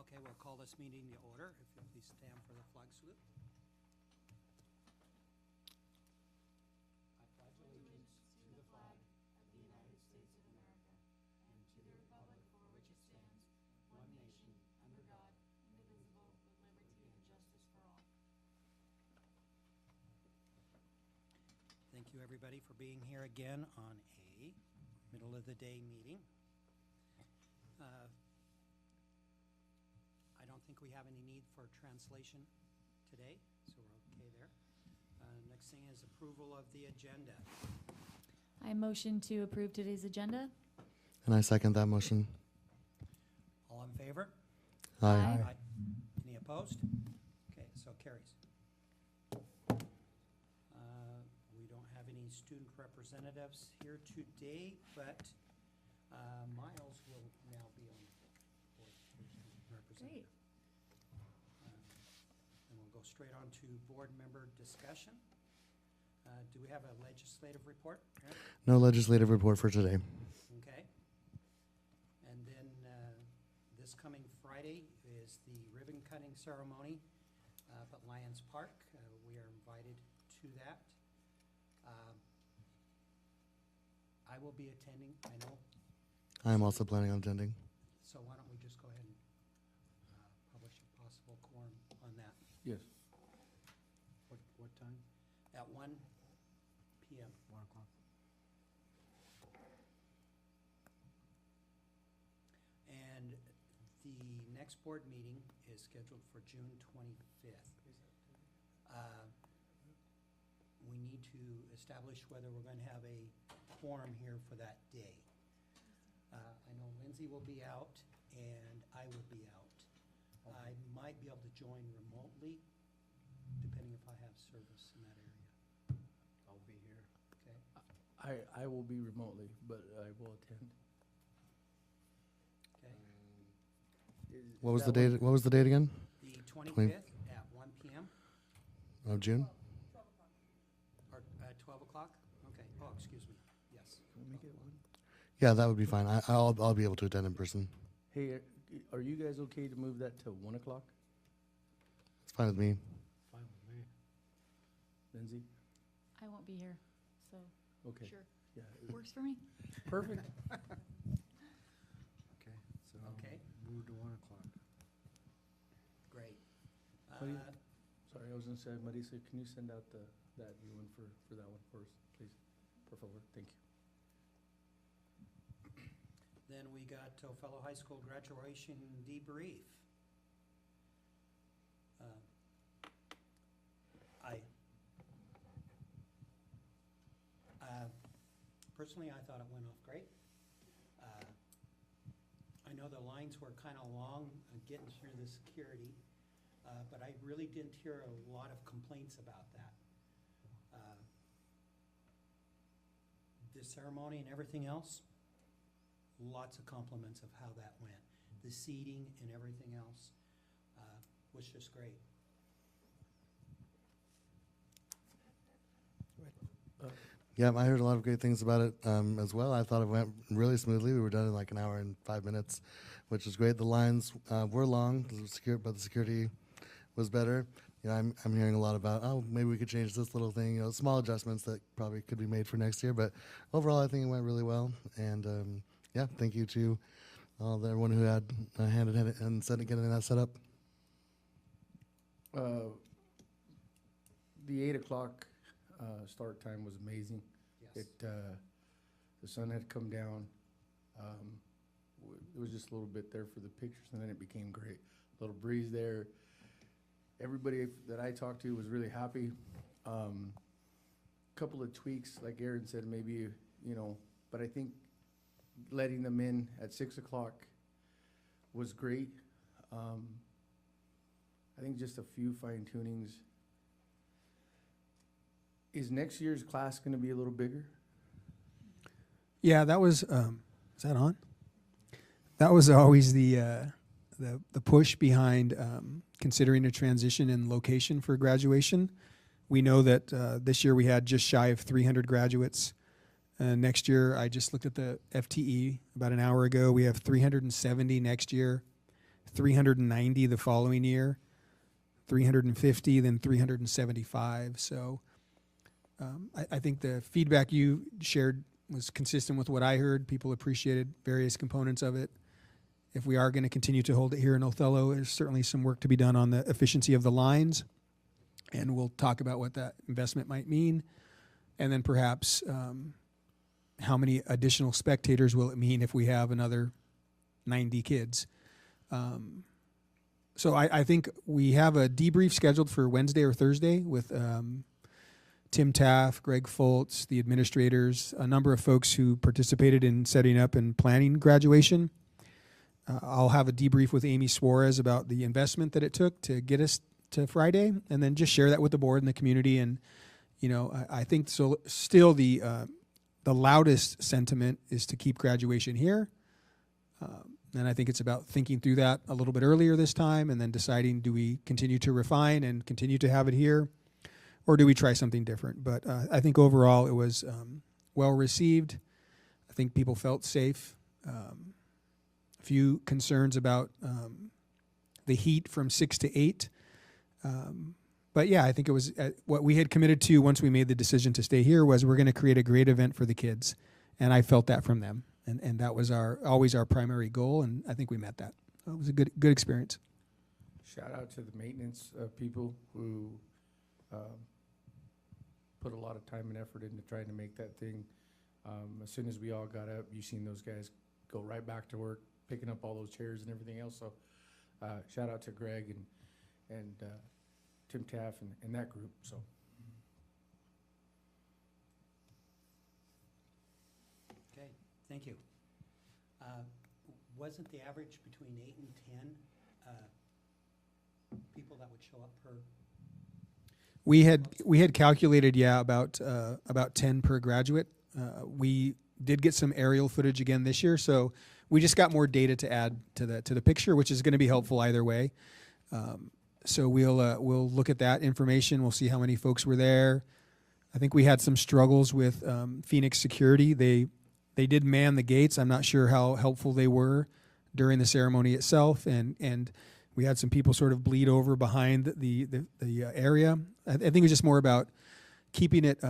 Okay, we'll call this meeting to order. If you'll please stand for the flag salute. I pledge allegiance to the flag of the United States of America and to the republic for which it stands, one nation, under God, indivisible, with liberty and justice for all. Thank you, everybody, for being here again on a middle-of-the-day meeting. I don't think we have any need for translation today, so we're okay there. Next thing is approval of the agenda. I motion to approve today's agenda. And I second that motion. All in favor? Aye. Aye. Any opposed? Okay, so carries. We don't have any student representatives here today, but Miles will now be on board for student representative. Great. And we'll go straight on to board member discussion. Do we have a legislative report? Aaron? No legislative report for today. Okay. And then this coming Friday is the ribbon cutting ceremony up at Lions Park. We are invited to that. I will be attending, I know. I am also planning on attending. So why don't we just go ahead and publish a possible quorum on that Yes. What time? at 1 p.m. 1 o'clock. And the next board meeting is scheduled for June 25th. We need to establish whether we're going to have a quorum here for that day. I know Lindsay will be out and I will be out. I might be able to join remotely, depending if I have service in that area. I'll be here. Okay, I will be remotely, but I will attend. okay. What was the date? What was the date again? The 25th at 1 p.m. Of June? or 12 o'clock? Okay, oh, excuse me, yes. Can we make it 1? Yeah, that would be fine. I'll be able to attend in person. Hey, are you guys okay to move that to 1 o'clock? It's fine with me. Fine with me. Lindsay? I won't be here, so Okay. sure, Yeah. works for me. Perfect. Okay, so Okay. move to 1 o'clock. Great. What do you- Sorry, I was gonna say, Marisa, can you send out that new one for that one for us, please? Por favor, thank you. Then we got Fellow High School graduation debrief. Personally, I thought it went off great. I know the lines were kind of long getting through the security, but I really didn't hear a lot of complaints about that. The ceremony and everything else, lots of compliments of how that went. The seating and everything else was just great. Yeah, I heard a lot of great things about it as well. I thought it went really smoothly. We were done in like an hour and 5 minutes, which was great. The lines were long, but the security was better. You know, I'm hearing a lot about, oh, maybe we could change this little thing. You know, small adjustments that probably could be made for next year. But overall, I think it went really well. And yeah, thank you to everyone who had a hand in it and getting that set up. The 8 o'clock start time was amazing. Yes. The sun had come down. It was just a little bit there for the pictures, and then it became great. Little breeze there. Everybody that I talked to was really happy. Couple of tweaks, like Aaron said, maybe, you know, but I think letting them in at 6 o'clock was great. I think just a few fine tunings. Is next year's class going to be a little bigger? Yeah, that was. Is that on? That was always the push behind considering a transition in location for graduation. We know that this year we had just shy of 300 graduates. Next year, I just looked at the FTE about an hour ago. We have 370 next year, 390 the following year, 350, then 375. So I think the feedback you shared was consistent with what I heard. People appreciated various components of it. If we are going to continue to hold it here in Othello, there's certainly some work to be done on the efficiency of the lines, and we'll talk about what that investment might mean. And then perhaps how many additional spectators will it mean if we have another 90 kids? So I think we have a debrief scheduled for Wednesday or Thursday with Tim Taff, Greg Foltz, the administrators, a number of folks who participated in setting up and planning graduation. I'll have a debrief with Amy Suarez about the investment that it took to get us to Friday, and then just share that with the board and the community. And I think so. Still, the loudest sentiment is to keep graduation here. And I think it's about thinking through that a little bit earlier this time, and then deciding, do we continue to refine and continue to have it here, or do we try something different? But I think overall it was well received. I think people felt safe. A few concerns about the heat from 6 to 8. But yeah, I think it was what we had committed to once we made the decision to stay here was we're going to create a great event for the kids. And I felt that from them. And that was always our primary goal, and I think we met that. So it was a good experience. Shout out to the maintenance people who put a lot of time and effort into trying to make that thing. As soon as we all got up, you seen those guys go right back to work, picking up all those chairs and everything else. So shout out to Greg and Tim Taff and that group. So. Okay, thank you. Wasn't the average between 8 and 10 people that would show up per? We had calculated, about 10 per graduate. We did get some aerial footage again this year, so we just got more data to add to the picture, which is going to be helpful either way. So we'll look at that information. We'll see how many folks were there. I think we had some struggles with Phoenix security. They did man the gates. I'm not sure how helpful they were during the ceremony itself, and we had some people sort of bleed over behind the area. I think it was just more about keeping it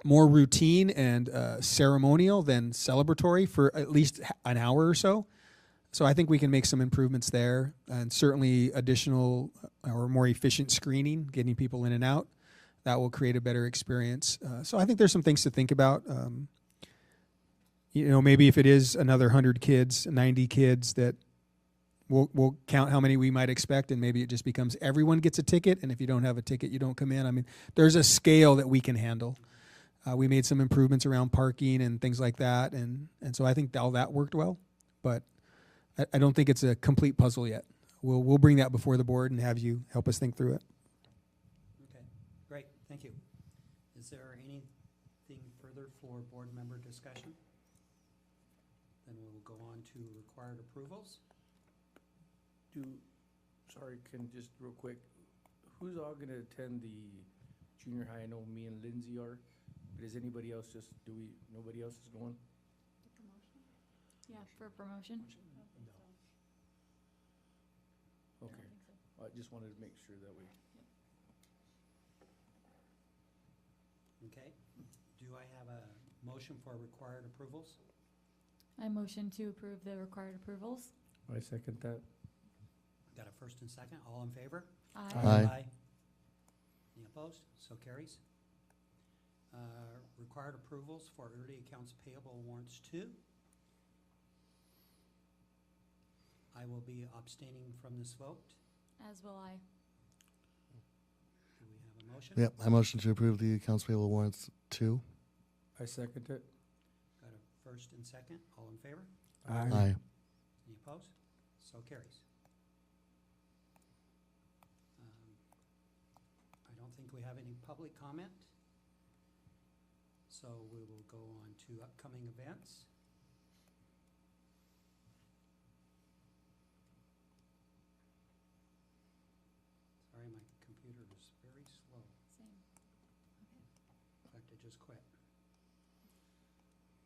more routine and ceremonial than celebratory for at least an hour or so. So I think we can make some improvements there, and certainly additional or more efficient screening, getting people in and out. That will create a better experience. So I think there's some things to think about. Maybe if it is another 100 kids, 90 kids, that we'll count how many we might expect, and maybe it just becomes everyone gets a ticket, and if you don't have a ticket, you don't come in. I mean, there's a scale that we can handle. We made some improvements around parking and things like that, and so I think all that worked well, but I don't think it's a complete puzzle yet. We'll bring that before the board and have you help us think through it. Okay, great, thank you. Is there anything further for board member discussion? Then we'll go on to required approvals. Can just real quick, who's all gonna attend the junior high? I know me and Lindsay are, but is anybody else nobody else is going? Yeah, for promotion. Okay, I just wanted to make sure that we. Okay, do I have a motion for required approvals? I motion to approve the required approvals. I second that. Got a first and second, all in favor? Aye. Any opposed? So carries. Required approvals for early accounts payable warrants 2. I will be abstaining from this vote. As will I. Do we have a motion? Yep, I motion to approve the accounts payable warrants 2. I second it. Got a first and second, all in favor? Aye. Any opposed? So carries. I don't think we have any public comment. So we will go on to upcoming events. Sorry, my computer is very slow. Same. In fact, it just quit.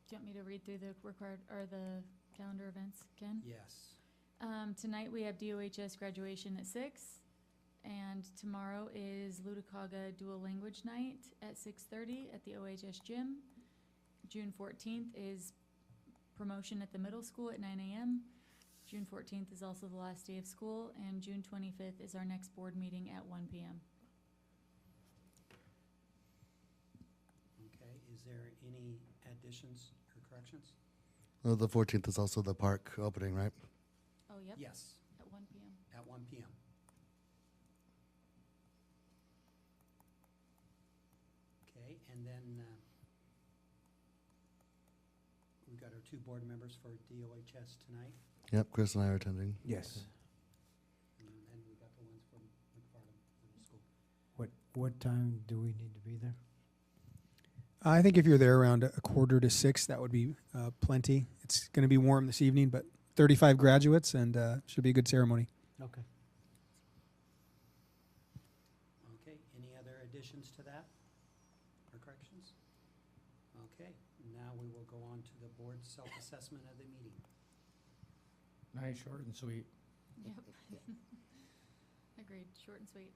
Do you want me to read through the required, or the calendar events, Ken? Yes. Tonight we have DOHS graduation at 6, and tomorrow is Ludicauga Dual Language Night at 6:30 at the OHS gym. June 14th is promotion at the middle school at 9 a.m. June 14th is also the last day of school, and June 25th is our next board meeting at 1 p.m. Okay, is there any additions or corrections? Well, the 14th is also the park opening, right? Oh, yep, Yes, at 1 p.m. at 1 p.m. Okay, and then we've got our 2 board members for DOHS tonight, Yep, Chris and I are attending. Yes. and then we got the ones from McFarland Middle School. What time do we need to be there? I think if you're there around 5:45, that would be plenty. It's going to be warm this evening, but 35 graduates, and should be a good ceremony. Okay. Okay, any other additions to that or corrections? Okay, now we will go on to the board self-assessment of the meeting. Nice, short and sweet. Yep. Agreed, short and sweet.